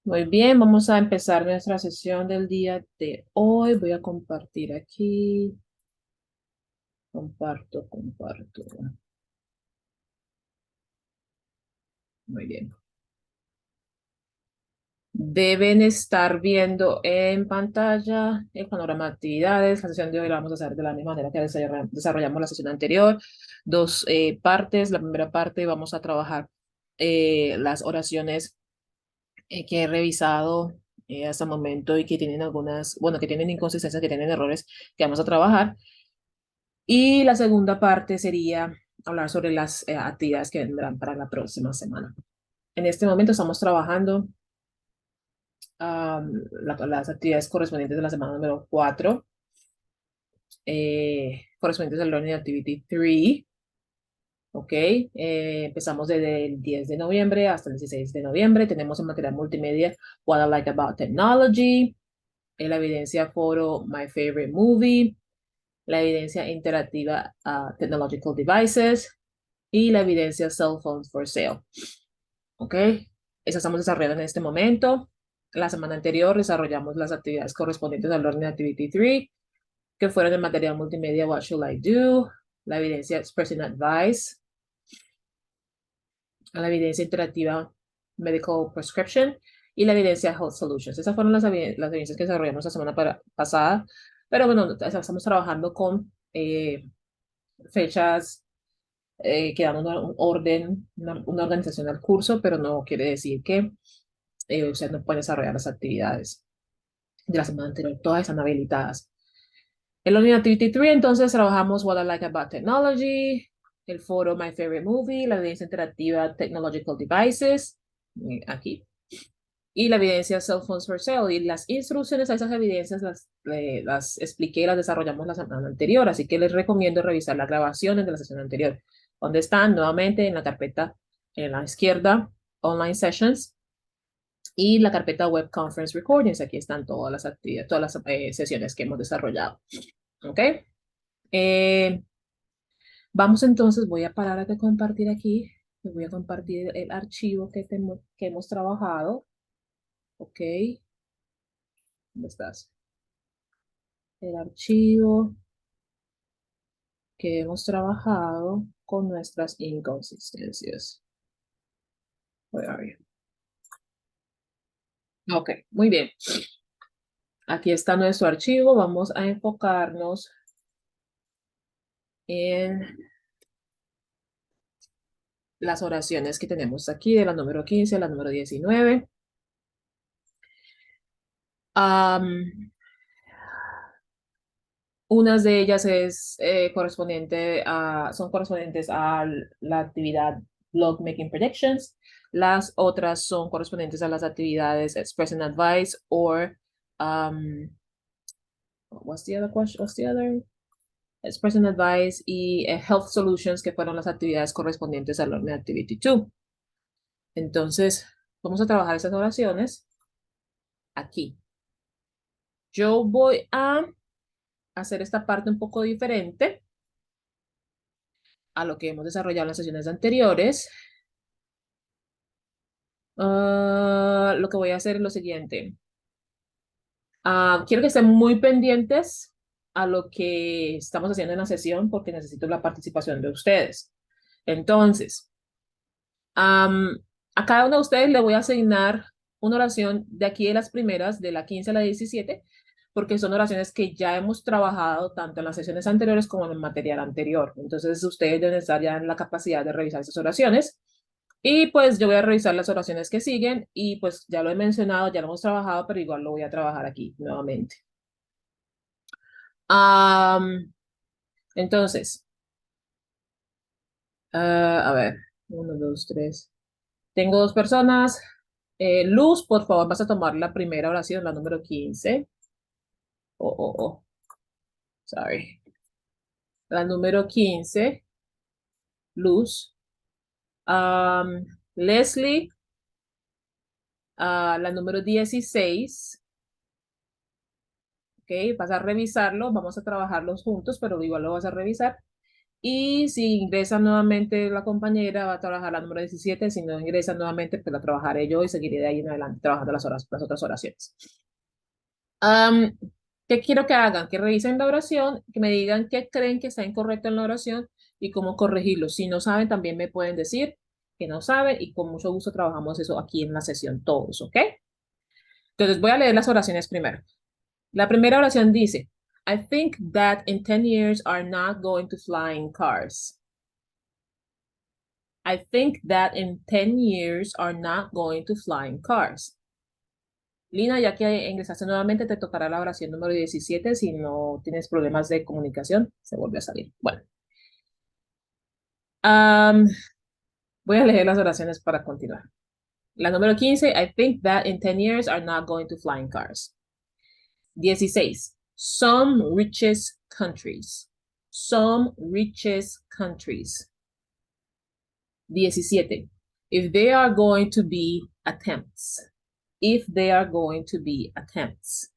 Muy bien, vamos a empezar nuestra sesión del día de hoy. Voy a compartir aquí. Comparto. Muy bien. Deben estar viendo en pantalla el panorama de actividades. La sesión de hoy la vamos a hacer de la misma manera que desarrollamos la sesión anterior. Dos partes. La primera parte vamos a trabajar las oraciones que he revisado hasta el momento y que tienen algunas, bueno, que tienen inconsistencias, que tienen errores que vamos a trabajar. Y la segunda parte sería hablar sobre las actividades que vendrán para la próxima semana. En este momento estamos trabajando las actividades correspondientes de la semana número 4, correspondientes al Learning Activity 3. Ok, empezamos desde el 10 de noviembre hasta el 16 de noviembre. Tenemos en material multimedia What I Like About Technology, la evidencia foro My Favorite Movie, la evidencia interactiva Technological Devices y la evidencia Cell Phones for Sale. ¿Ok? Esa estamos desarrollando en este momento. La semana anterior desarrollamos las actividades correspondientes al Learning Activity 3, que fueron el material multimedia What Should I Do, la evidencia Expressing Advice, la evidencia interactiva Medical Prescription y la evidencia Health Solutions. Esas fueron las evidencias que desarrollamos la semana pasada, pero bueno, estamos trabajando con fechas que dan un orden, una organización al curso, pero no quiere decir que usted no puede desarrollar las actividades de la semana anterior. Todas están habilitadas. En Learning Activity 3, entonces, trabajamos What I Like About Technology, el foro My Favorite Movie, la evidencia interactiva Technological Devices, aquí, y la evidencia Cell Phones for Sale. Y las instrucciones a esas evidencias las expliqué, las desarrollamos la semana anterior, así que les recomiendo revisar las grabaciones de la sesión anterior, donde están nuevamente en la carpeta en la izquierda, Online Sessions, y la carpeta Web Conference Recordings. Aquí están todas las actividades, todas las sesiones que hemos desarrollado. ¿Ok? Eh, Vamos entonces, voy a parar de compartir aquí. Les voy a compartir el archivo que hemos trabajado. ¿Ok? ¿Dónde estás? El archivo que hemos trabajado con nuestras inconsistencias. Where are you? Ok, muy bien. Aquí está nuestro archivo. Vamos a enfocarnos en las oraciones que tenemos aquí, de la número 15 a la número 19. Unas de ellas son correspondientes a la actividad Blog Making Predictions. Las otras son correspondientes a las actividades Expressing Advice or what's the other question? What's the other? Expressing Advice y Health Solutions, que fueron las actividades correspondientes al Learning Activity 2. Entonces, vamos a trabajar esas oraciones aquí. Yo voy a hacer esta parte un poco diferente a lo que hemos desarrollado en las sesiones anteriores. Lo que voy a hacer es lo siguiente. Quiero que estén muy pendientes a lo que estamos haciendo en la sesión porque necesito la participación de ustedes. Entonces, a cada uno de ustedes le voy a asignar una oración de aquí de las primeras, de la 15 a la 17, porque son oraciones que ya hemos trabajado tanto en las sesiones anteriores como en el material anterior. Entonces, ustedes deben estar ya en la capacidad de revisar esas oraciones. Y pues yo voy a revisar las oraciones que siguen y pues ya lo he mencionado, ya lo hemos trabajado, pero igual lo voy a trabajar aquí nuevamente. Entonces, a ver, uno, dos, tres. Tengo dos personas. Luz, por favor, vas a tomar la primera oración, la número 15. Oh, sorry. La número 15, Luz. Leslie, la número 16. Ok, vas a revisarlo, vamos a trabajarlos juntos, pero igual lo vas a revisar. Y si ingresa nuevamente la compañera, va a trabajar la número 17. Si no ingresa nuevamente, pues la trabajaré yo y seguiré de ahí en adelante trabajando las otras oraciones. Am, ¿Qué quiero que hagan? Que revisen la oración, que me digan qué creen que está incorrecto en la oración y cómo corregirlo. Si no saben, también me pueden decir que no saben y con mucho gusto trabajamos eso aquí en la sesión todos, ¿ok? Entonces voy a leer las oraciones primero. La primera oración dice, I think that in 10 years are not going to fly in cars. I think that in 10 years are not going to fly in cars. Lina, ya que ingresaste nuevamente, te tocará la oración número 17. Si no tienes problemas de comunicación, se vuelve a salir. Bueno, am, voy a leer las oraciones para continuar. La número 15, I think that in 10 years are not going to fly in cars. 16, some richest countries. Some richest countries. 17, if they are going to be attempts. If they are going to be attempts.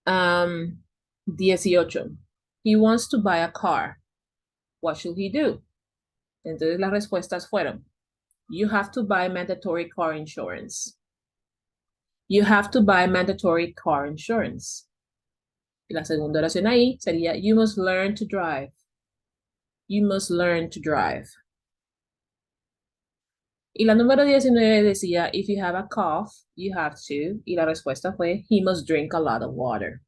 18, he wants to buy a car. What should he do? Entonces las respuestas fueron, you have to buy mandatory car insurance. You have to buy mandatory car insurance. Y la segunda oración ahí sería, you must learn to drive. You must learn to drive. Y la número 19 decía, if you have a cough, you have to. Y la respuesta fue, he must drink a lot of water.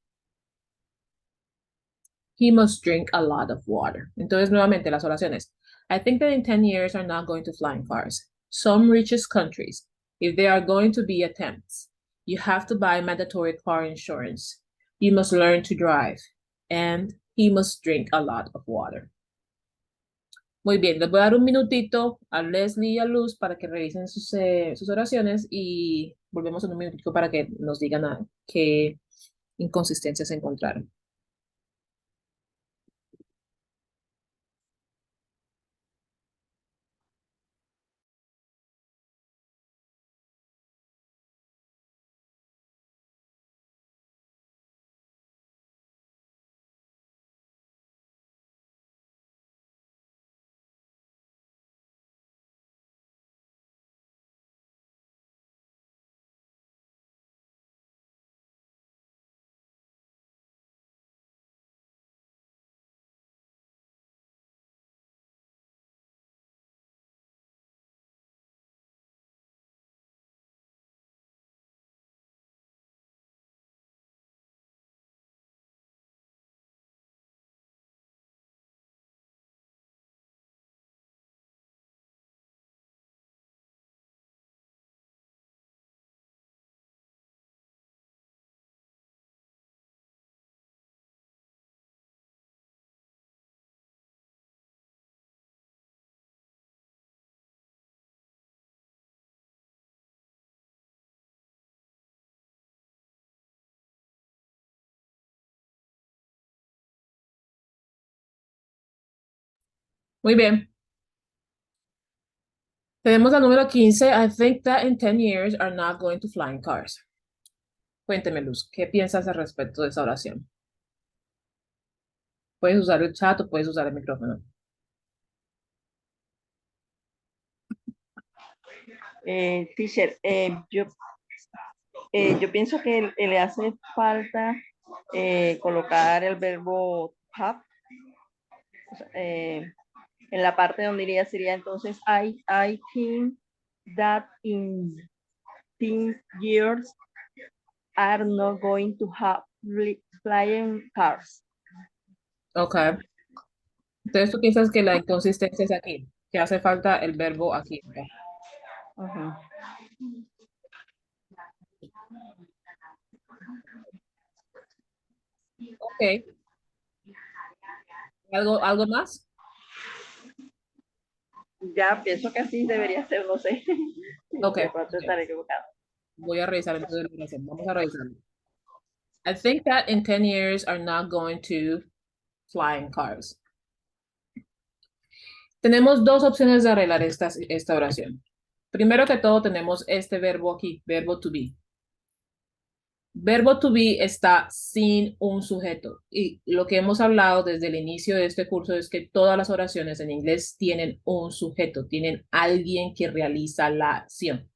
He must drink a lot of water. Entonces, nuevamente, las oraciones. I think that in 10 years are not going to fly in cars. Some richest countries, if there are going to be attempts, you have to buy mandatory car insurance. You must learn to drive. And he must drink a lot of water. Muy bien, les voy a dar un minutito a Leslie y a Luz para que revisen sus oraciones y volvemos en un minutito para que nos digan qué inconsistencias encontraron. Muy bien. Tenemos la número 15. I think that in 10 years are not going to fly in cars. Cuénteme, Luz, ¿qué piensas al respecto de esa oración? Puedes usar el chat o puedes usar el micrófono. Teacher, yo pienso que le hace falta colocar el verbo have en la parte donde iría sería entonces I think that in 10 years are not going to have flying cars. Ok. Entonces tú piensas que la inconsistencia es aquí, que hace falta el verbo aquí, ¿verdad? Uh-huh. Ok. ¿Algo más? Ya pienso que así debería ser, no sé. Ok. De pronto Ok. estaré equivocado. Voy a revisar entonces la oración. Vamos a revisarlo. I think that in 10 years are not going to fly in cars. Tenemos dos opciones de arreglar esta oración. Primero que todo tenemos este verbo aquí, verbo to be. Verbo to be está sin un sujeto. Y lo que hemos hablado desde el inicio de este curso es que todas las oraciones en inglés tienen un sujeto, tienen alguien que realiza la acción.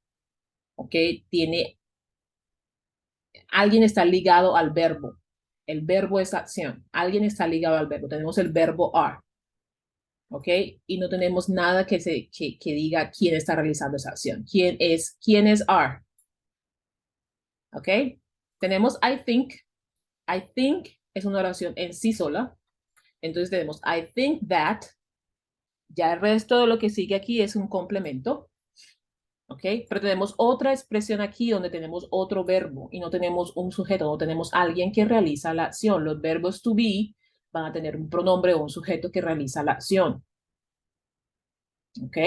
¿Ok? Tiene, alguien está ligado al verbo. El verbo es acción. Alguien está ligado al verbo. Tenemos el verbo are. ¿Ok? Y no tenemos nada que diga quién está realizando esa acción. Quién es are? ¿Ok? Tenemos I think. I think es una oración en sí sola. Entonces tenemos I think that. Ya el resto de lo que sigue aquí es un complemento. ¿Ok? Pero tenemos otra expresión aquí donde tenemos otro verbo y no tenemos un sujeto, no tenemos alguien que realiza la acción. Los verbos to be van a tener un pronombre o un sujeto que realiza la acción. ¿Ok?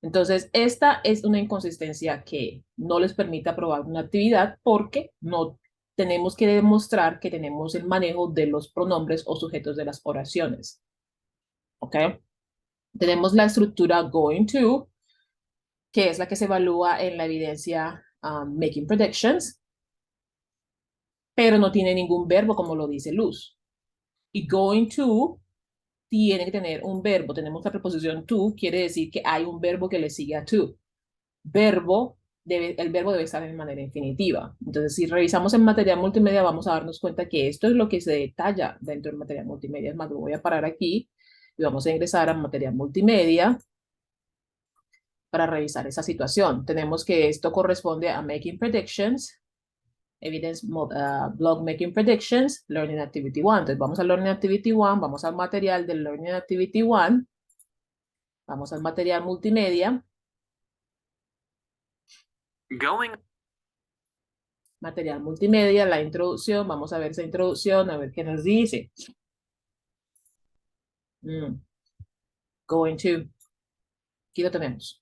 Entonces, esta es una inconsistencia que no les permite aprobar una actividad porque no tenemos que demostrar que tenemos el manejo de los pronombres o sujetos de las oraciones. ¿Ok? Tenemos la estructura going to, que es la que se evalúa en la evidencia making predictions, pero no tiene ningún verbo como lo dice Luz. Y going to tiene que tener un verbo. Tenemos la preposición to, quiere decir que hay un verbo que le sigue a to. El verbo debe estar en manera infinitiva. Entonces, si revisamos en material multimedia, vamos a darnos cuenta que esto es lo que se detalla dentro del material multimedia. Es más, lo voy a parar aquí y vamos a ingresar a material multimedia para revisar esa situación. Tenemos que esto corresponde a Making Predictions, Evidence Blog Making Predictions, Learning Activity 1. Entonces vamos a Learning Activity 1, vamos al material del Learning Activity 1, vamos al material multimedia. Going. Material multimedia, la introducción, vamos a ver esa introducción, a ver qué nos dice. Going to, aquí lo tenemos.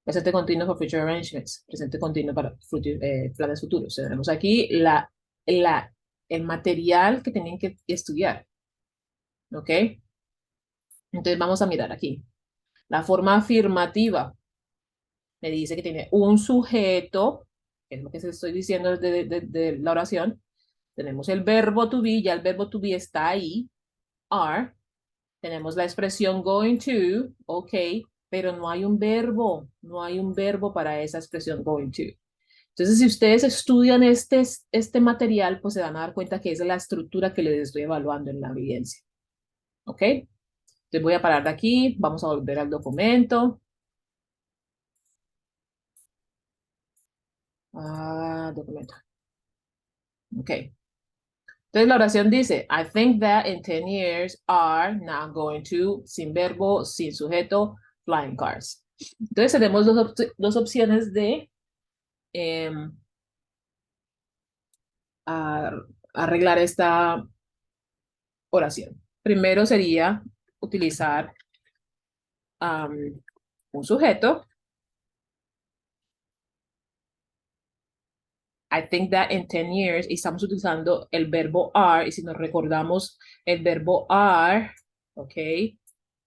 Presente continuo for future arrangements, presente continuo para planes futuros. Tenemos aquí el material que tienen que estudiar. ¿Ok? Entonces vamos a mirar aquí. La forma afirmativa me dice que tiene un sujeto, que es lo que se estoy diciendo de la oración. Tenemos el verbo to be, ya el verbo to be está ahí, are. Tenemos la expresión going to, ok, pero no hay un verbo, no hay un verbo para esa expresión going to. Entonces, si ustedes estudian este material, pues se van a dar cuenta que esa es la estructura que les estoy evaluando en la evidencia. ¿Ok? Entonces voy a parar de aquí, vamos a volver al documento. Documento. Ok. Entonces la oración dice, I think that in 10 years are now going to, sin verbo, sin sujeto, flying cars. Entonces tenemos dos opciones de arreglar esta oración. Primero sería utilizar un sujeto. I think that in 10 years, y estamos utilizando el verbo are, y si nos recordamos el verbo are, ok,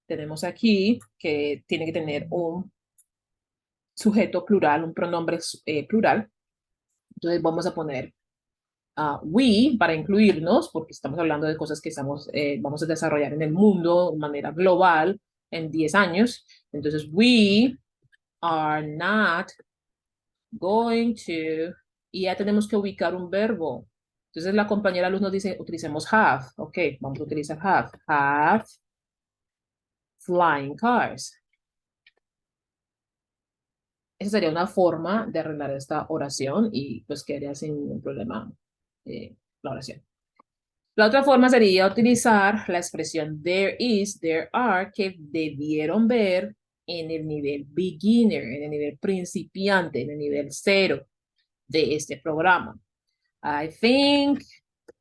tenemos aquí que tiene que tener un sujeto plural, un pronombre plural. Entonces vamos a poner we para incluirnos, porque estamos hablando de cosas que vamos a desarrollar en el mundo de manera global en 10 años. Entonces, we are not going to, y ya tenemos que ubicar un verbo. Entonces la compañera Luz nos dice, utilicemos have. Ok, vamos a utilizar have. Have flying cars. Esa sería una forma de arreglar esta oración y pues quedaría sin ningún problema la oración. La otra forma sería utilizar la expresión there is, there are, que debieron ver en el nivel beginner, en el nivel principiante, en el nivel cero de este programa. I think,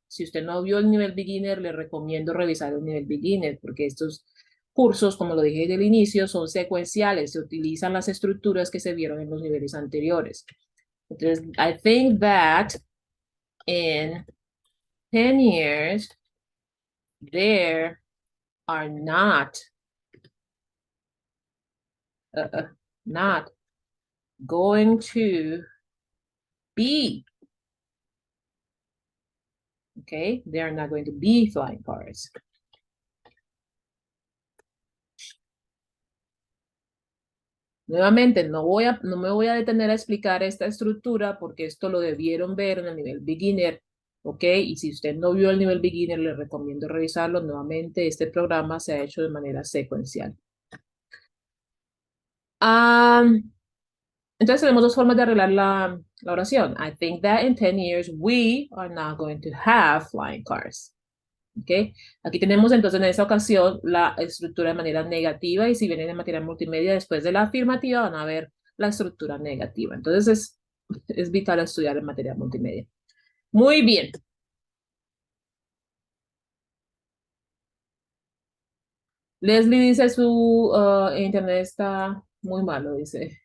si usted no vio el nivel beginner, le recomiendo revisar el nivel beginner, porque estos cursos, como lo dije desde el inicio, son secuenciales, se utilizan las estructuras que se vieron en los niveles anteriores. Entonces, I think that in 10 years, there are not going to be Okay, they are not going to be flying cars. Nuevamente, no me voy a detener a explicar esta estructura porque esto lo debieron ver en el nivel beginner, ¿ok? Y si usted no vio el nivel beginner, le recomiendo revisarlo. Nuevamente, este programa se ha hecho de manera secuencial. Entonces tenemos dos formas de arreglar la oración. I think that in 10 years we are not going to have flying cars. ¿Ok? Aquí tenemos entonces en esta ocasión la estructura de manera negativa y si vienen en materia multimedia después de la afirmativa van a ver la estructura negativa. Entonces es vital estudiar en materia multimedia. Muy bien. Leslie dice su internet está muy malo, dice.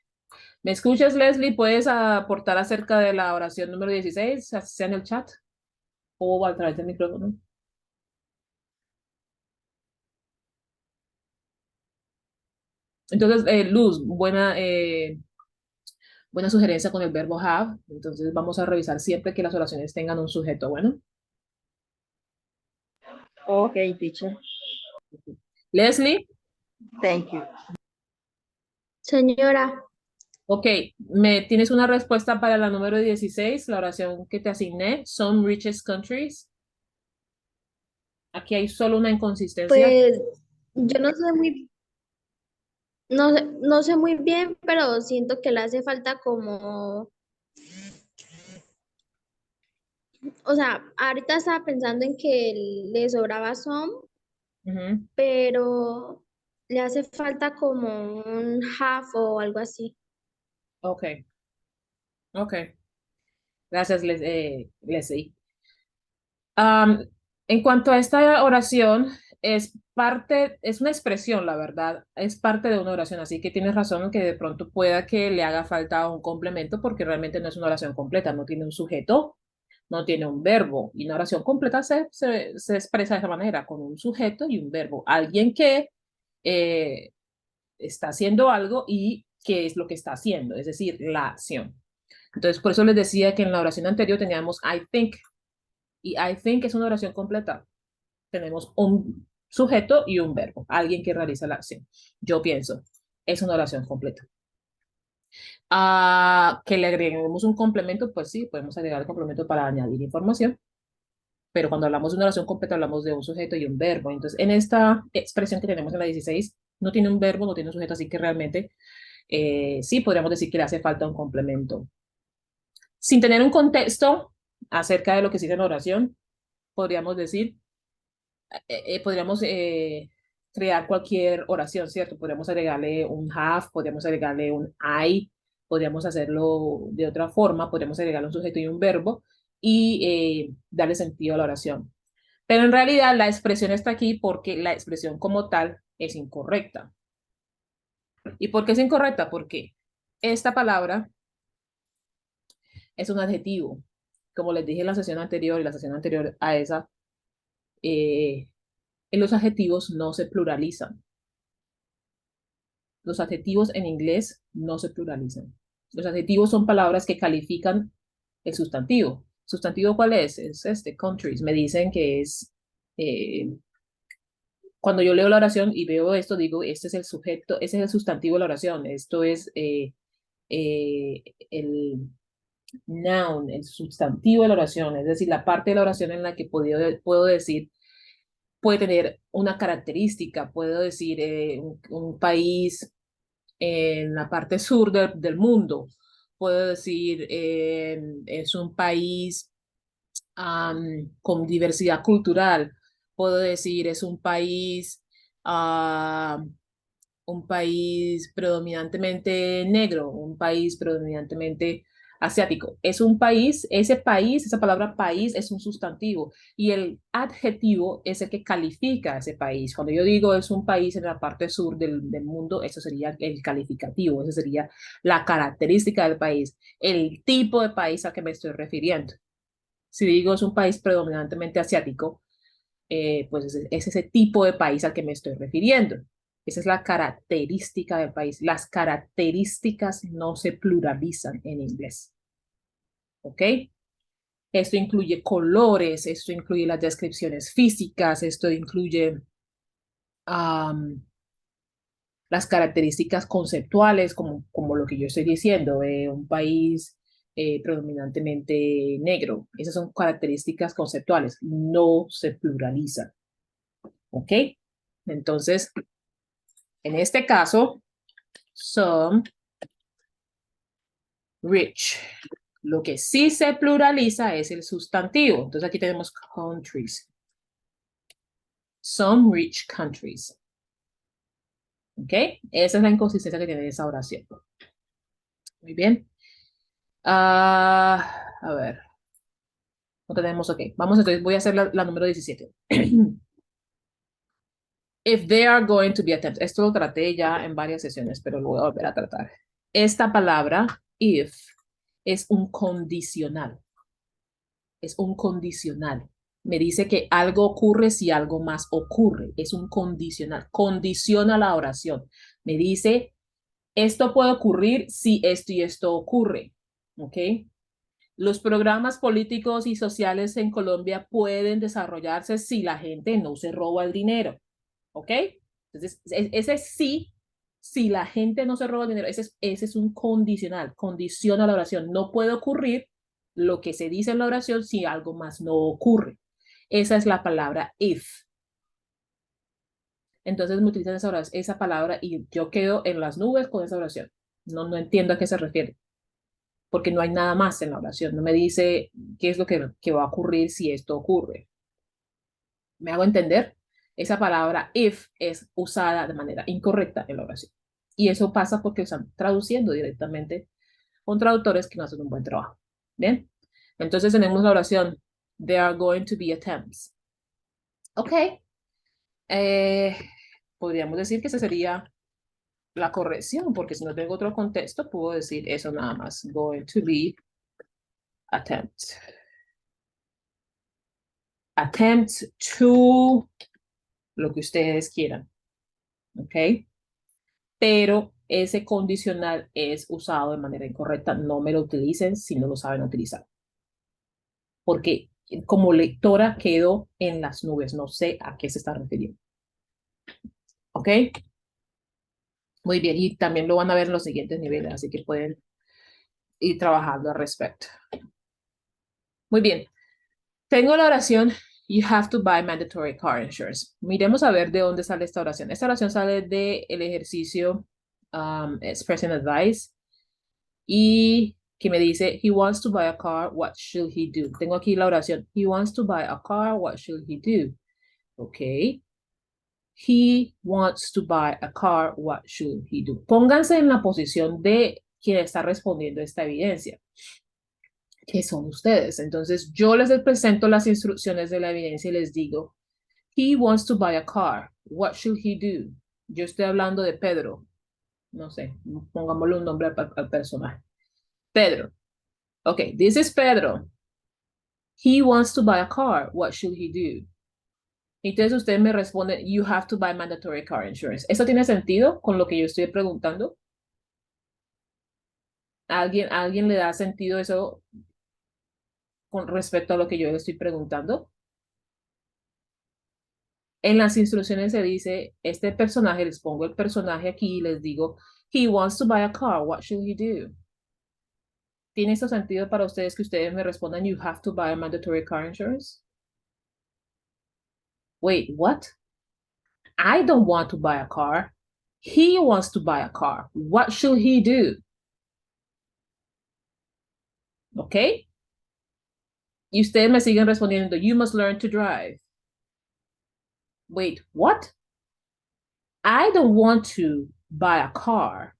¿Me escuchas, Leslie? ¿Puedes aportar acerca de la oración número 16, sea en el chat o a través del micrófono? Entonces, Luz, buena sugerencia con el verbo have. Entonces, vamos a revisar siempre que las oraciones tengan un sujeto. Bueno, Okay, teacher. Leslie, Thank you. Señora, ok, ¿me tienes una respuesta para la número 16, la oración que te asigné? Some richest countries. Aquí hay solo una inconsistencia. pues yo no sé muy bien, pero siento que le hace falta como, o sea, ahorita estaba pensando en que le sobraba some, Ujú, pero le hace falta como un half o algo así. ok, ok. Gracias, Leslie. En cuanto a esta oración, es una expresión, la verdad, es parte de una oración, así que tienes razón en que de pronto pueda que le haga falta un complemento porque realmente no es una oración completa, no tiene un sujeto, no tiene un verbo, y una oración completa se expresa de esa manera, con un sujeto y un verbo. Alguien que eh, está haciendo algo y qué es lo que está haciendo, es decir, la acción. Entonces, por eso les decía que en la oración anterior teníamos I think, y I think es una oración completa. Tenemos un sujeto y un verbo, alguien que realiza la acción. Yo pienso, es una oración completa. Que le agreguemos un complemento, pues sí, podemos agregar el complemento para añadir información, pero cuando hablamos de una oración completa hablamos de un sujeto y un verbo. Entonces, en esta expresión que tenemos en la 16, no tiene un verbo, no tiene un sujeto, así que realmente sí podríamos decir que le hace falta un complemento. Sin tener un contexto acerca de lo que sigue en la oración, podríamos decir podríamos crear cualquier oración, ¿cierto? Podríamos agregarle un have, podríamos agregarle un I, podríamos hacerlo de otra forma, podríamos agregarle un sujeto y un verbo y darle sentido a la oración. Pero en realidad la expresión está aquí porque la expresión como tal es incorrecta. ¿Y por qué es incorrecta? Porque esta palabra es un adjetivo. Como les dije en la sesión anterior y la sesión anterior a esa, en los adjetivos no se pluralizan. Los adjetivos en inglés no se pluralizan. Los adjetivos son palabras que califican el sustantivo. ¿Sustantivo cuál es? Es este, countries. Me dicen que es, eh, cuando yo leo la oración y veo esto, digo, este es el sujeto, ese es el sustantivo de la oración. Esto es el noun, el sustantivo de la oración, es decir, la parte de la oración en la que puedo decir, puede tener una característica, puedo decir un país en la parte sur del mundo. Puedo decir, es un país con diversidad cultural. Puedo decir, es un país predominantemente negro, un país predominantemente asiático. Es un país, ese país, esa palabra país es un sustantivo y el adjetivo es el que califica a ese país. Cuando yo digo es un país en la parte sur del mundo, eso sería el calificativo, eso sería la característica del país, el tipo de país al que me estoy refiriendo. Si digo es un país predominantemente asiático, pues es ese tipo de país al que me estoy refiriendo. Esa es la característica del país. Las características no se pluralizan en inglés. ¿Ok? Esto incluye colores, esto incluye las descripciones físicas, esto incluye las características conceptuales, como lo que yo estoy diciendo, un país predominantemente negro. Esas son características conceptuales, no se pluraliza. ¿Ok? Entonces, en este caso, some rich. Lo que sí se pluraliza es el sustantivo. Entonces aquí tenemos countries. Some rich countries. ¿Ok? Esa es la inconsistencia que tiene esa oración. Muy bien. A ver. No tenemos, ok. Vamos entonces, voy a hacer la número 17. If they are going to be attempts. Esto lo traté ya en varias sesiones, pero lo voy a volver a tratar. Esta palabra, if, es un condicional. Es un condicional. Me dice que algo ocurre si algo más ocurre. Es un condicional. Condiciona la oración. Me dice, esto puede ocurrir si esto y esto ocurre. ¿Ok? Los programas políticos y sociales en Colombia pueden desarrollarse si la gente no se roba el dinero. ¿Ok? Entonces, ese sí, si la gente no se roba el dinero, ese es un condicional, condiciona la oración. No puede ocurrir lo que se dice en la oración si algo más no ocurre. Esa es la palabra if. Entonces me utilizan esa palabra y yo quedo en las nubes con esa oración. No entiendo a qué se refiere, porque no hay nada más en la oración. No me dice qué es lo que va a ocurrir si esto ocurre. ¿Me hago entender? Esa palabra if es usada de manera incorrecta en la oración. Y eso pasa porque están traduciendo directamente con traductores que no hacen un buen trabajo. ¿Bien? Entonces tenemos la oración, there are going to be attempts. Ok. Podríamos decir que esa sería la corrección, porque si no tengo otro contexto, puedo decir eso nada más. Going to be attempts. Attempts to lo que ustedes quieran. ¿Ok? Pero ese condicional es usado de manera incorrecta. No me lo utilicen si no lo saben utilizar. Porque como lectora quedo en las nubes. No sé a qué se está refiriendo. ¿Ok? Muy bien. Y también lo van a ver en los siguientes niveles, así que pueden ir trabajando al respecto. Muy bien. Tengo la oración, you have to buy mandatory car insurance. Miremos a ver de dónde sale esta oración. Esta oración sale del ejercicio Expressing Advice y que me dice, he wants to buy a car, what should he do? Tengo aquí la oración, he wants to buy a car, what should he do? Ok. He wants to buy a car, what should he do? Pónganse en la posición de quien está respondiendo a esta evidencia, que son ustedes. Entonces, yo les presento las instrucciones de la evidencia y les digo, he wants to buy a car. What should he do? Yo estoy hablando de Pedro. No sé, pongámosle un nombre al personaje. Pedro. Ok, this is Pedro. He wants to buy a car. What should he do? Entonces usted me responde, you have to buy mandatory car insurance. ¿Eso tiene sentido con lo que yo estoy preguntando? ¿Alguien le da sentido eso con respecto a lo que yo le estoy preguntando? En las instrucciones se dice, este personaje, les pongo el personaje aquí y les digo, he wants to buy a car, what should he do? ¿Tiene eso sentido para ustedes que ustedes me respondan, you have to buy a mandatory car insurance? Wait, what? I don't want to buy a car. He wants to buy a car. What should he do? ¿Ok? Y ustedes me siguen respondiendo, you must learn to drive. Wait, what? I don't want to buy a car.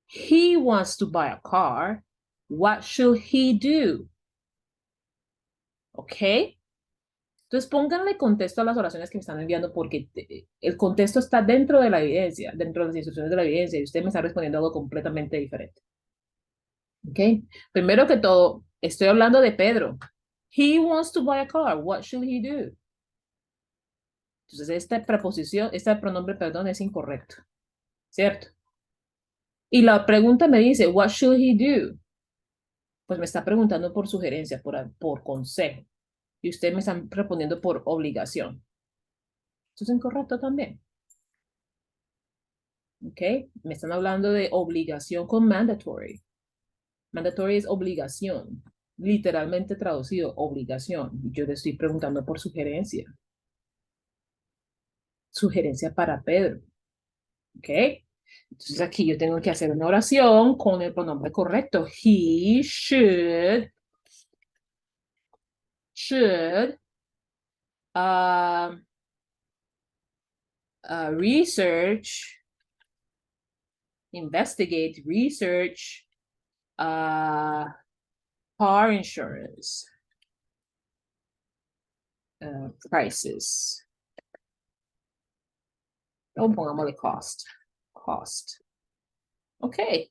He wants to buy a car. What should he do? ¿Ok? Entonces pónganle contexto a las oraciones que me están enviando porque el contexto está dentro de la evidencia, dentro de las instrucciones de la evidencia y usted me está respondiendo algo completamente diferente. ¿Ok? Primero que todo, estoy hablando de Pedro. He wants to buy a car. What should he do? Entonces esta preposición, este pronombre, perdón, es incorrecto. ¿Cierto? Y la pregunta me dice, what should he do? Pues me está preguntando por sugerencia, por consejo. Y usted me está respondiendo por obligación. Eso es incorrecto también. ¿Ok? Me están hablando de obligación con mandatory. Mandatory es obligación. Literalmente traducido, obligación. Yo le estoy preguntando por sugerencia. Sugerencia para Pedro. ¿Ok? Entonces aquí yo tengo que hacer una oración con el pronombre correcto. He should research, investigate, research car insurance prices. O pongámosle cost. Cost. Okay.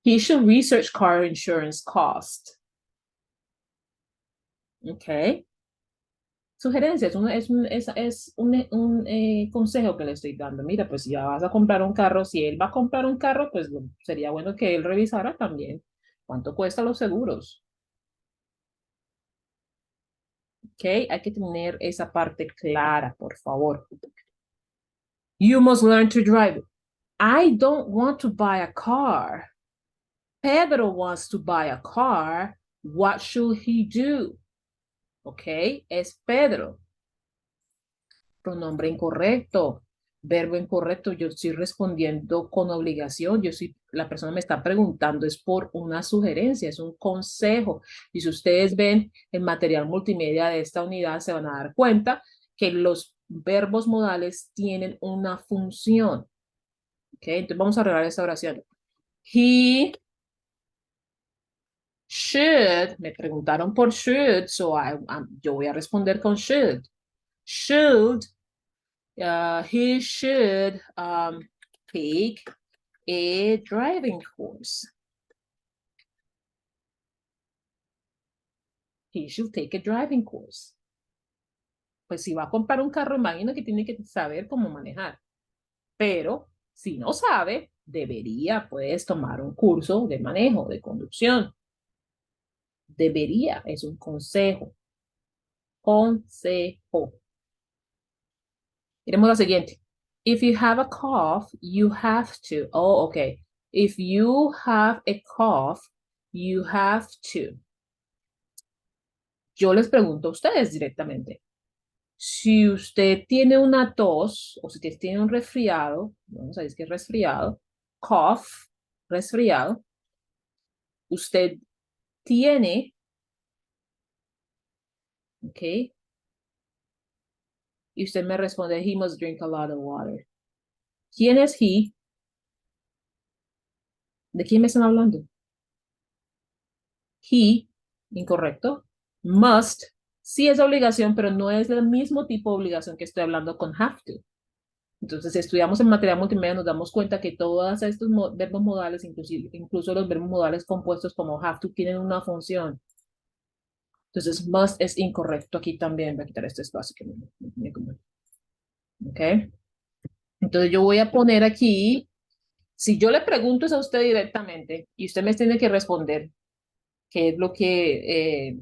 He should research car insurance cost. Okay. Sugerencia, es un consejo que le estoy dando. Mira, pues si ya vas a comprar un carro, si él va a comprar un carro, pues sería bueno que él revisara también cuánto cuestan los seguros. Ok, hay que tener esa parte clara, por favor. You must learn to drive. I don't want to buy a car. Pedro wants to buy a car. What should he do? Ok, es Pedro. Pronombre incorrecto, verbo incorrecto, yo estoy respondiendo con obligación, la persona me está preguntando, es por una sugerencia, es un consejo. Y si ustedes ven el material multimedia de esta unidad, se van a dar cuenta que los verbos modales tienen una función. ¿Ok? Entonces vamos a arreglar esta oración. He should, me preguntaron por should, so yo voy a responder con should. Should he should take a driving course. He should take a driving course. Pues si va a comprar un carro, imagino que tiene que saber cómo manejar. Pero si no sabe, debería, puedes tomar un curso de manejo, de conducción. Debería, es un consejo. Consejo. Miremos la siguiente. If you have a cough, you have to. Oh, okay. If you have a cough, you have to. Yo les pregunto a ustedes directamente. Si usted tiene una tos o si usted tiene un resfriado, vamos a decir que es resfriado, cough, resfriado, usted tiene, ¿ok? Y usted me responde, he must drink a lot of water. ¿Quién es he? ¿De quién me están hablando? He, incorrecto. Must, sí es obligación, pero no es el mismo tipo de obligación que estoy hablando con have to. Entonces, si estudiamos en material multimedia, nos damos cuenta que todos estos verbos modales, incluso los verbos modales compuestos como have to, tienen una función. Entonces, must es incorrecto aquí también. Voy a quitar este espacio que me come. ¿Ok? Entonces, yo voy a poner aquí, si yo le pregunto eso a usted directamente y usted me tiene que responder qué es lo que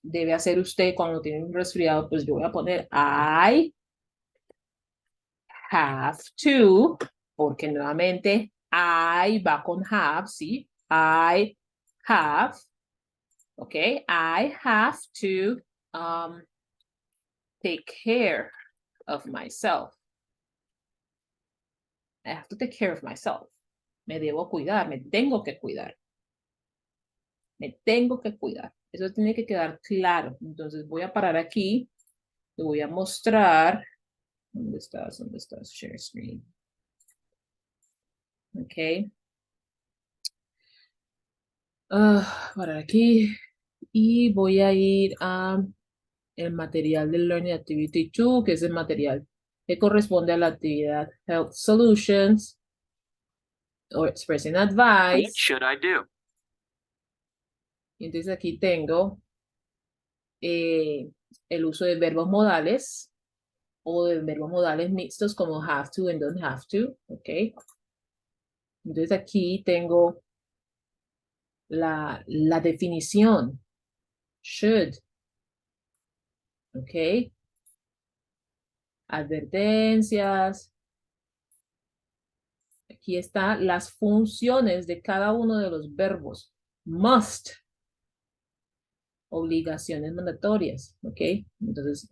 debe hacer usted cuando tiene un resfriado, pues yo voy a poner I have to, porque nuevamente I va con have, ¿sí? I have, ok, I have to take care of myself. I have to take care of myself. Me debo cuidar, me tengo que cuidar. Me tengo que cuidar. Eso tiene que quedar claro. Entonces voy a parar aquí. Te voy a mostrar. ¿Dónde estás? ¿Dónde estás? Share screen. Ok. Parar aquí. Y voy a ir a el material del Learning Activity 2, que es el material que corresponde a la actividad Health Solutions or Expressing Advice. What should I do? Y entonces aquí tengo el uso de verbos modales o de verbos modales mixtos como have to and don't have to, ¿ok? Entonces aquí tengo la definición. Should. ¿Ok? Advertencias. Aquí están las funciones de cada uno de los verbos. Must. Obligaciones mandatorias. ¿Ok? Entonces,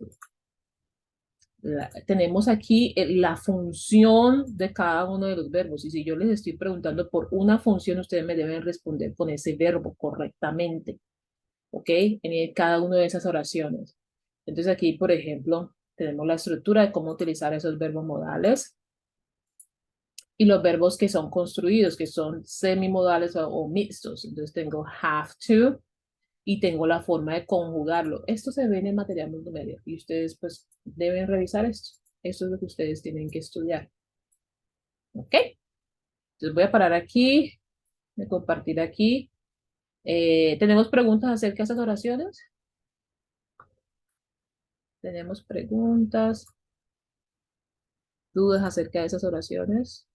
tenemos aquí la función de cada uno de los verbos. Y si yo les estoy preguntando por una función, ustedes me deben responder con ese verbo correctamente. ¿Ok? En cada una de esas oraciones. Entonces aquí, por ejemplo, tenemos la estructura de cómo utilizar esos verbos modales y los verbos que son construidos, que son semimodales o mixtos. Entonces tengo have to y tengo la forma de conjugarlo. Esto se ve en el material multimedia y ustedes pues deben revisar esto. Esto es lo que ustedes tienen que estudiar. ¿Ok? Entonces voy a parar aquí, de compartir aquí. ¿Tenemos preguntas acerca de esas oraciones? ¿Tenemos preguntas, dudas acerca de esas oraciones?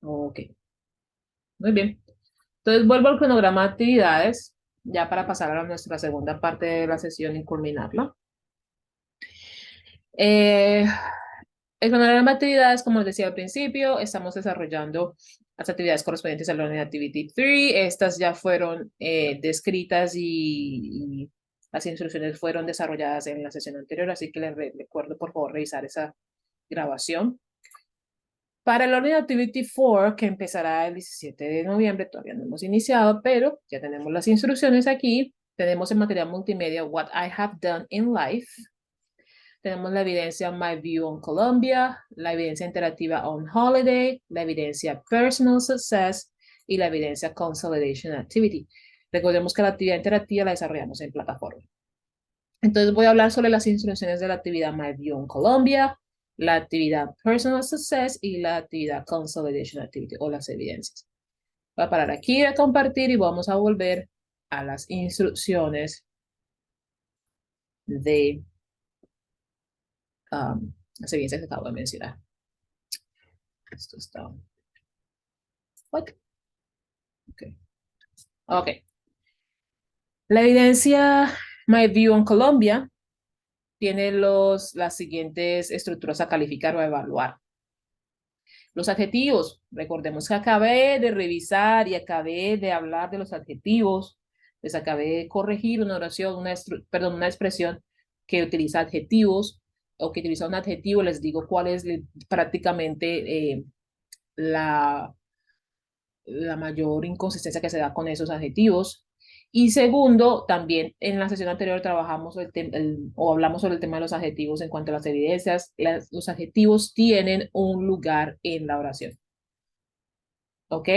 Ok, muy bien. Entonces vuelvo al cronograma de actividades, ya para pasar a nuestra segunda parte de la sesión y culminarla. Eh, el cronograma de actividades, como les decía al principio, estamos desarrollando las actividades correspondientes a Learning Activity 3. Estas ya fueron descritas y las instrucciones fueron desarrolladas en la sesión anterior, así que les recuerdo por favor revisar esa grabación. Para el Learning Activity 4, que empezará el 17 de noviembre, todavía no hemos iniciado, pero ya tenemos las instrucciones aquí. Tenemos el material multimedia What I Have Done in Life. Tenemos la evidencia My View on Colombia, la evidencia interactiva On Holiday, la evidencia Personal Success y la evidencia Consolidation Activity. Recordemos que la actividad interactiva la desarrollamos en plataforma. Entonces voy a hablar sobre las instrucciones de la actividad My View on Colombia, la actividad Personal Success y la actividad Consolidation Activity o las evidencias. Voy a parar aquí de compartir y vamos a volver a las instrucciones de las evidencias que acabo de mencionar. Esto está... What? Okay. Ok. La evidencia My View on Colombia tiene las siguientes estructuras a calificar o a evaluar. Los adjetivos, recordemos que acabé de revisar y acabé de hablar de los adjetivos, les acabé de corregir una oración, una expresión que utiliza adjetivos o que utiliza un adjetivo, les digo cuál es prácticamente la mayor inconsistencia que se da con esos adjetivos. Y segundo, también en la sesión anterior trabajamos o hablamos sobre el tema de los adjetivos en cuanto a las evidencias. Los adjetivos tienen un lugar en la oración. ¿Ok?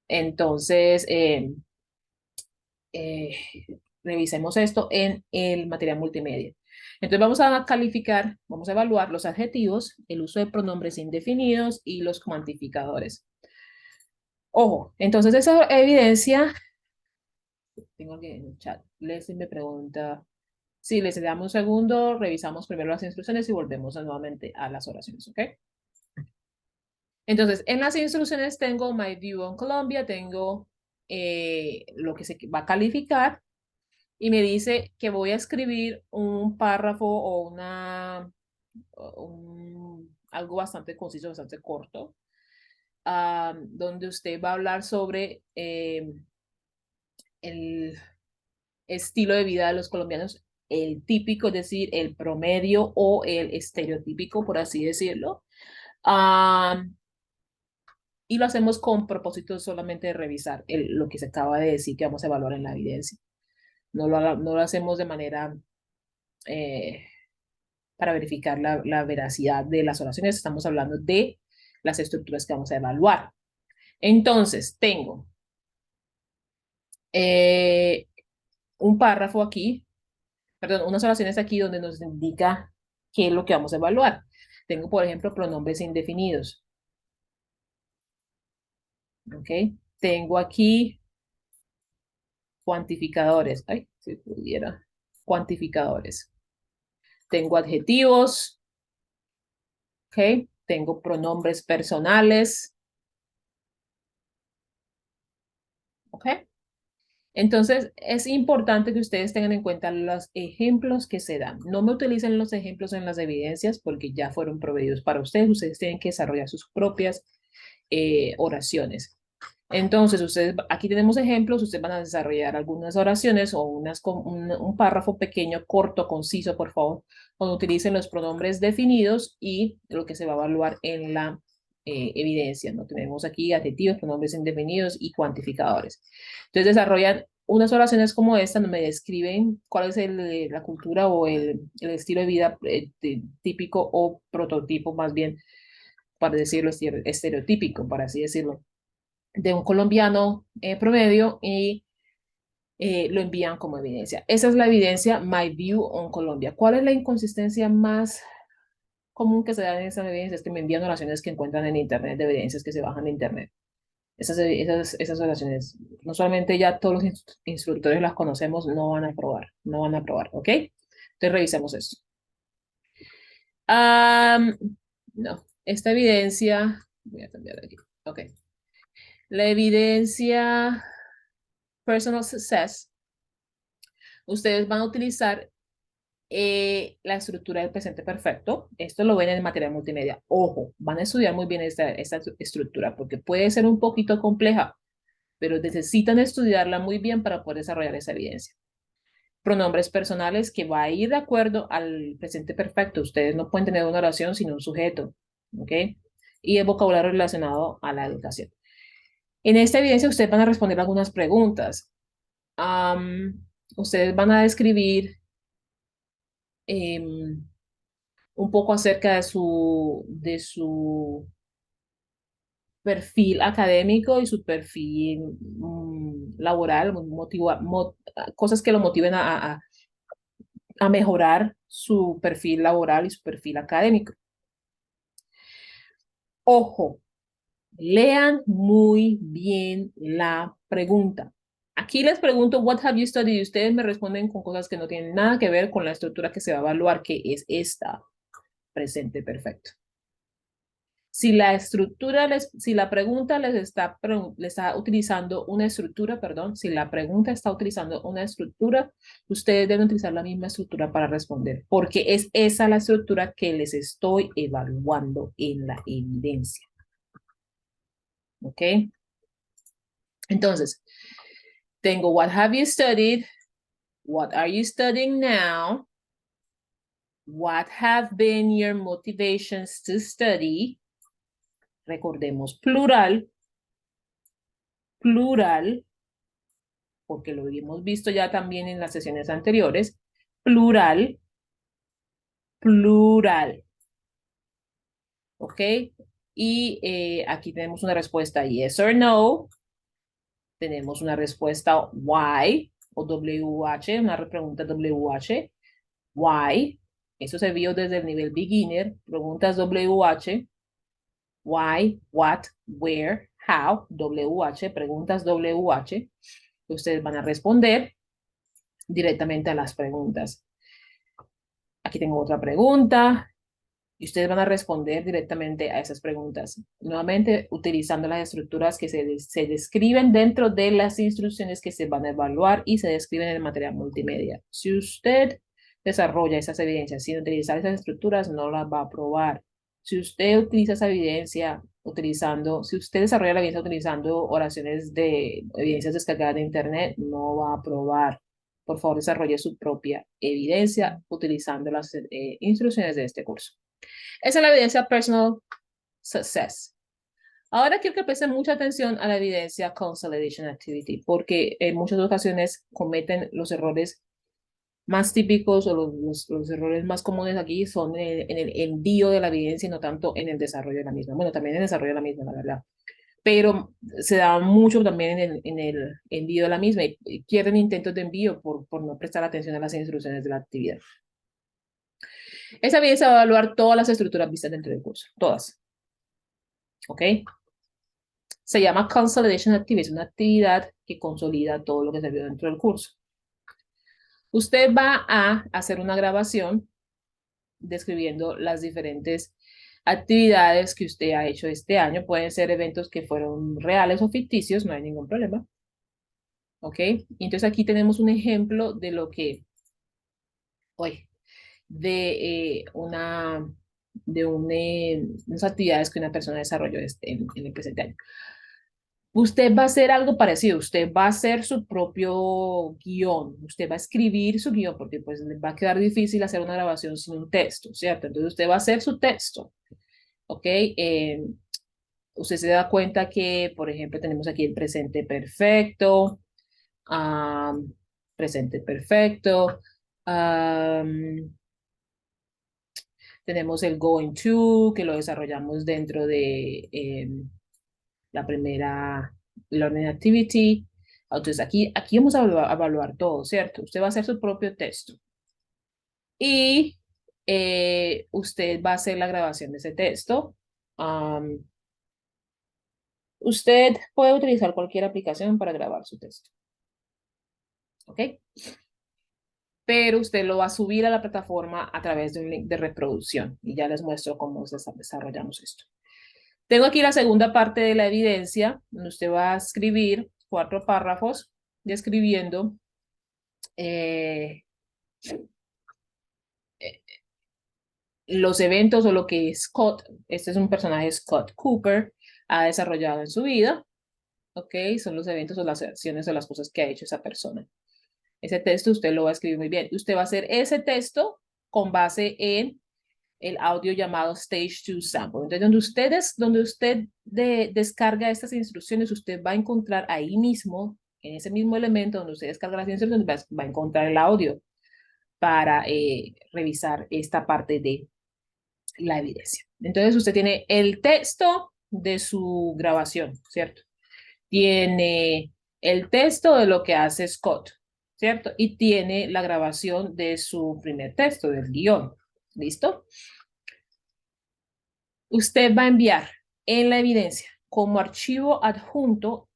Entonces, eh, revisemos esto en el material multimedia. Entonces vamos a calificar, vamos a evaluar los adjetivos, el uso de pronombres indefinidos y los cuantificadores. Ojo, entonces esa evidencia, tengo aquí en el chat, Leslie me pregunta, si les damos un segundo, revisamos primero las instrucciones y volvemos nuevamente a las oraciones, ¿ok? Entonces, en las instrucciones tengo My View on Colombia, tengo lo que se va a calificar y me dice que voy a escribir un párrafo o algo bastante conciso, bastante corto, donde usted va a hablar sobre el estilo de vida de los colombianos, el típico, es decir, el promedio o el estereotípico, por así decirlo. Y lo hacemos con propósito solamente de revisar lo que se acaba de decir que vamos a evaluar en la evidencia. No lo hacemos de manera para verificar la veracidad de las oraciones. Estamos hablando de las estructuras que vamos a evaluar. Entonces, tengo un párrafo aquí, perdón, unas oraciones aquí donde nos indica qué es lo que vamos a evaluar. Tengo, por ejemplo, pronombres indefinidos. ¿Ok? Tengo aquí cuantificadores. Ay, si pudiera. Cuantificadores. Tengo adjetivos. ¿ok? Tengo pronombres personales, ¿ok? Entonces, es importante que ustedes tengan en cuenta los ejemplos que se dan. No me utilicen los ejemplos en las evidencias porque ya fueron proveídos para ustedes. Ustedes tienen que desarrollar sus propias oraciones. Entonces, ustedes, aquí tenemos ejemplos, ustedes van a desarrollar algunas oraciones o un párrafo pequeño, corto, conciso, por favor, cuando utilicen los pronombres definidos y lo que se va a evaluar en la evidencia, ¿no? Tenemos aquí adjetivos, pronombres indefinidos y cuantificadores. Entonces, desarrollan unas oraciones como esta, donde me describen cuál es la cultura o el estilo de vida típico o prototipo, más bien, para decirlo, estereotípico, para así decirlo, de un colombiano promedio y lo envían como evidencia. Esa es la evidencia My View on Colombia. ¿Cuál es la inconsistencia más común que se da en esas evidencias? Que me envían oraciones que encuentran en Internet, de evidencias que se bajan de Internet. Esas oraciones, no solamente ya todos los instructores las conocemos, no van a probar, no van a probar, ¿ok? Entonces revisemos esto. No, esta evidencia, voy a cambiar de aquí, ok. La evidencia Personal Success, ustedes van a utilizar la estructura del presente perfecto. Esto lo ven en el material multimedia. Ojo, van a estudiar muy bien esta estructura porque puede ser un poquito compleja, pero necesitan estudiarla muy bien para poder desarrollar esa evidencia. Pronombres personales que va a ir de acuerdo al presente perfecto. Ustedes no pueden tener una oración sin un sujeto, ¿ok? Y el vocabulario relacionado a la educación. En esta evidencia ustedes van a responder algunas preguntas. Ustedes van a describir un poco acerca de su perfil académico y su perfil laboral, cosas que lo motiven a mejorar su perfil laboral y su perfil académico. Ojo, lean muy bien la pregunta. Aquí les pregunto, what have you studied? Y ustedes me responden con cosas que no tienen nada que ver con la estructura que se va a evaluar, que es esta, presente perfecto. Si la pregunta les está utilizando una estructura, perdón, si la pregunta está utilizando una estructura, ustedes deben utilizar la misma estructura para responder, porque es esa la estructura que les estoy evaluando en la evidencia. ¿Ok? Entonces, tengo what have you studied, what are you studying now, what have been your motivations to study, recordemos plural, porque lo hemos visto ya también en las sesiones anteriores, plural, ¿ok? Y aquí tenemos una respuesta yes or no, tenemos una respuesta why o WH, una pregunta WH, why, eso se vio desde el nivel beginner, preguntas WH, why, what, where, how, WH, preguntas WH, ustedes van a responder directamente a las preguntas. Aquí tengo otra pregunta y ustedes van a responder directamente a esas preguntas. Nuevamente, utilizando las estructuras que se describen dentro de las instrucciones que se van a evaluar y se describen en el material multimedia. Si usted desarrolla esas evidencias sin utilizar esas estructuras, no las va a probar. Si usted utiliza esa evidencia si usted desarrolla la evidencia utilizando oraciones de evidencias descargadas de Internet, no va a probar. Por favor, desarrolle su propia evidencia utilizando las instrucciones de este curso. Esa es la evidencia personal success. Ahora quiero que presten mucha atención a la evidencia consolidation activity, porque en muchas ocasiones cometen los errores más típicos o los errores más comunes aquí son en el envío de la evidencia y no tanto en el desarrollo de la misma. Bueno, también en el desarrollo de la misma, la verdad. Pero se da mucho también en el envío de la misma y pierden intentos de envío por no prestar atención a las instrucciones de la actividad. Esa evidencia va a evaluar todas las estructuras vistas dentro del curso, todas. ¿Ok? Se llama Consolidation Activity, es una actividad que consolida todo lo que se vio dentro del curso. Usted va a hacer una grabación describiendo las diferentes actividades que usted ha hecho este año. Pueden ser eventos que fueron reales o ficticios, no hay ningún problema. ¿Ok? Entonces aquí tenemos un ejemplo de lo que, hoy, de unas actividades que una persona desarrolló en el presente año. Usted va a hacer algo parecido, usted va a hacer su propio guión, usted va a escribir su guión, porque pues le va a quedar difícil hacer una grabación sin un texto, ¿cierto? Entonces usted va a hacer su texto, ¿ok? Usted se da cuenta que, por ejemplo, tenemos aquí el presente perfecto, am, presente perfecto, am, tenemos el going to, que lo desarrollamos dentro de la primera learning activity. Entonces aquí vamos a evaluar todo, ¿cierto? Usted va a hacer su propio texto y usted va a hacer la grabación de ese texto. Usted puede utilizar cualquier aplicación para grabar su texto, ¿ok? Pero usted lo va a subir a la plataforma a través de un link de reproducción y ya les muestro cómo desarrollamos esto. Tengo aquí la segunda parte de la evidencia, donde usted va a escribir 4 párrafos describiendo eh, los eventos o lo que Scott, este es un personaje Scott Cooper, ha desarrollado en su vida, ¿ok? Son los eventos o las acciones o las cosas que ha hecho esa persona. Ese texto usted lo va a escribir muy bien. Usted va a hacer ese texto con base en el audio llamado Stage 2 Sample. Entonces, donde usted descarga estas instrucciones, usted va a encontrar ahí mismo, en ese mismo elemento donde usted descarga las instrucciones, va a encontrar el audio para revisar esta parte de la evidencia. Entonces, usted tiene el texto de su grabación, ¿cierto? Tiene el texto de lo que hace Scott, ¿cierto? Y tiene la grabación de su primer texto, del guión. ¿Listo? Usted va a enviar en la evidencia como archivo adjunto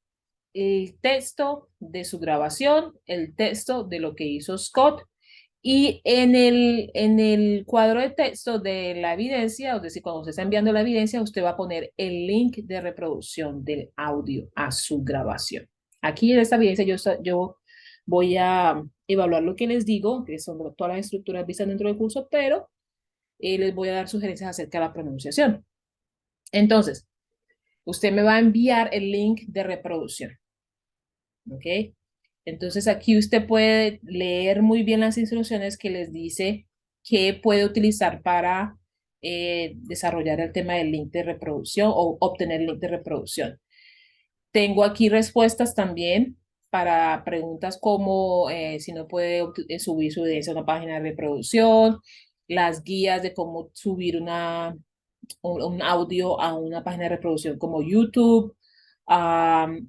el texto de su grabación, el texto de lo que hizo Scott y en el cuadro de texto de la evidencia, es decir, cuando usted está enviando la evidencia, usted va a poner el link de reproducción del audio a su grabación. Aquí en esta evidencia yo voy a evaluar lo que les digo, que son todas las estructuras vistas dentro del curso, pero les voy a dar sugerencias acerca de la pronunciación. Entonces, usted me va a enviar el link de reproducción. ¿Ok? Entonces aquí usted puede leer muy bien las instrucciones que les dice que puede utilizar para desarrollar el tema del link de reproducción o obtener el link de reproducción. Tengo aquí respuestas también para preguntas como si no puede subir su evidencia a una página de reproducción, las guías de cómo subir un audio a una página de reproducción como YouTube.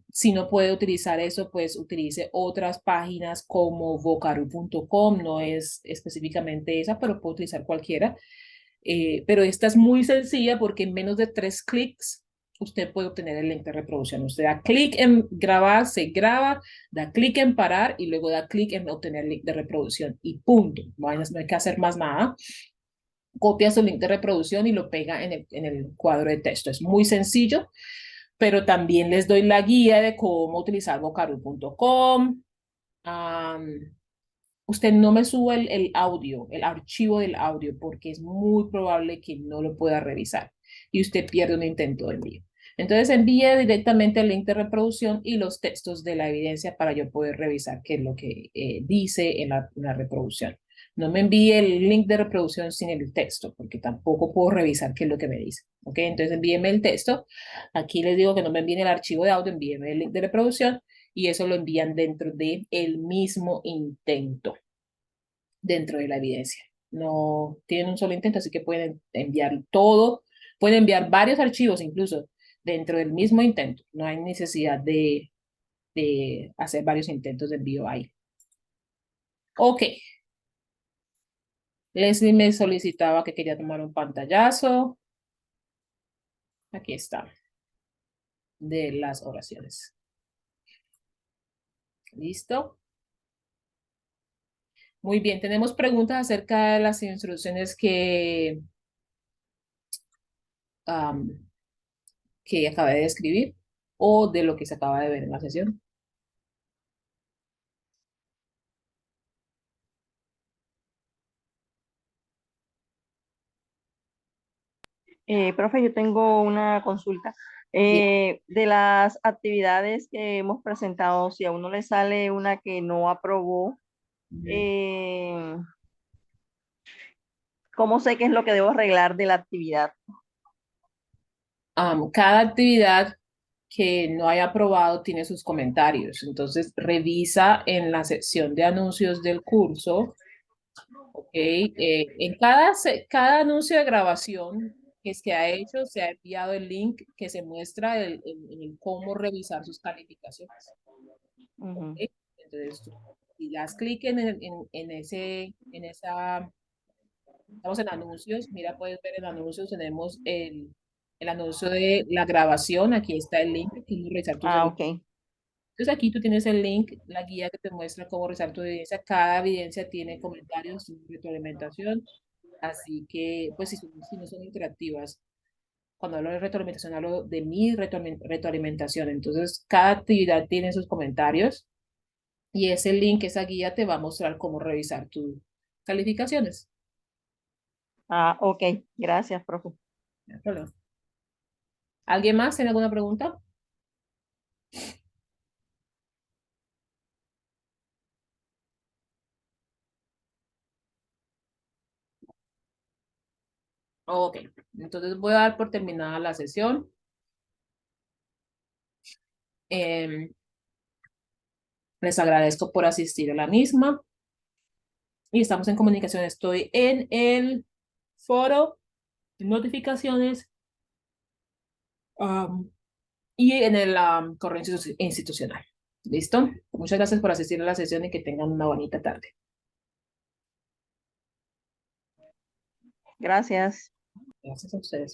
Si no puede utilizar eso, pues utilice otras páginas como vocaru.com, no es específicamente esa, pero puede utilizar cualquiera. Pero esta es muy sencilla porque en menos de 3 clics usted puede obtener el link de reproducción. Usted da clic en grabar, se graba, da clic en parar y luego da clic en obtener el link de reproducción y punto. No hay que hacer más nada. Copia su link de reproducción y lo pega en el cuadro de texto. Es muy sencillo, pero también les doy la guía de cómo utilizar vocaru.com. Usted no me suba el audio, el archivo del audio, porque es muy probable que no lo pueda revisar y usted pierde un intento de envío. Entonces envíe directamente el link de reproducción y los textos de la evidencia para yo poder revisar qué es lo que dice en la reproducción. No me envíe el link de reproducción sin el texto, porque tampoco puedo revisar qué es lo que me dice. ¿Ok? Entonces envíeme el texto. Aquí les digo que no me envíen el archivo de audio, envíeme el link de reproducción y eso lo envían dentro de el mismo intento, dentro de la evidencia. No tienen un solo intento, así que pueden enviar todo, pueden enviar varios archivos incluso dentro del mismo intento. No hay necesidad de hacer varios intentos de envío ahí. Ok. Leslie me solicitaba que quería tomar un pantallazo. Aquí está. De las oraciones. ¿Listo? Muy bien, tenemos preguntas acerca de las instrucciones que acabé de escribir o de lo que se acaba de ver en la sesión. Profe, yo tengo una consulta. Bien. De las actividades que hemos presentado, si a uno le sale una que no aprobó, Ujú. eh, ¿cómo sé qué es lo que debo arreglar de la actividad? Cada actividad que no haya aprobado tiene sus comentarios. Entonces, revisa en la sección de anuncios del curso, ¿ok? En cada anuncio de grabación que se ha hecho, se ha enviado el link que se muestra en cómo revisar sus calificaciones, ¿ok? Ujú. Entonces, si das clic en esa, estamos en anuncios, mira, puedes ver en anuncios, tenemos el anuncio de la grabación, aquí está el link, aquí revisar tus Ah, evidencias. ok. Entonces aquí tú tienes el link, la guía que te muestra cómo revisar tu evidencia. Cada evidencia tiene comentarios, retroalimentación. Así que, pues si no son interactivas, cuando hablo de retroalimentación, hablo de mi retroalimentación. Entonces, cada actividad tiene sus comentarios y ese link, esa guía te va a mostrar cómo revisar tus calificaciones. Ah, ok. Gracias, profe. No hay problema. ¿Alguien más tiene alguna pregunta? Ok, entonces voy a dar por terminada la sesión. Em, Les agradezco por asistir a la misma y estamos en comunicación. Estoy en el foro, en notificaciones, um, y en el correo institucional. ¿Listo? Muchas gracias por asistir a la sesión y que tengan una bonita tarde. Gracias. Gracias a ustedes.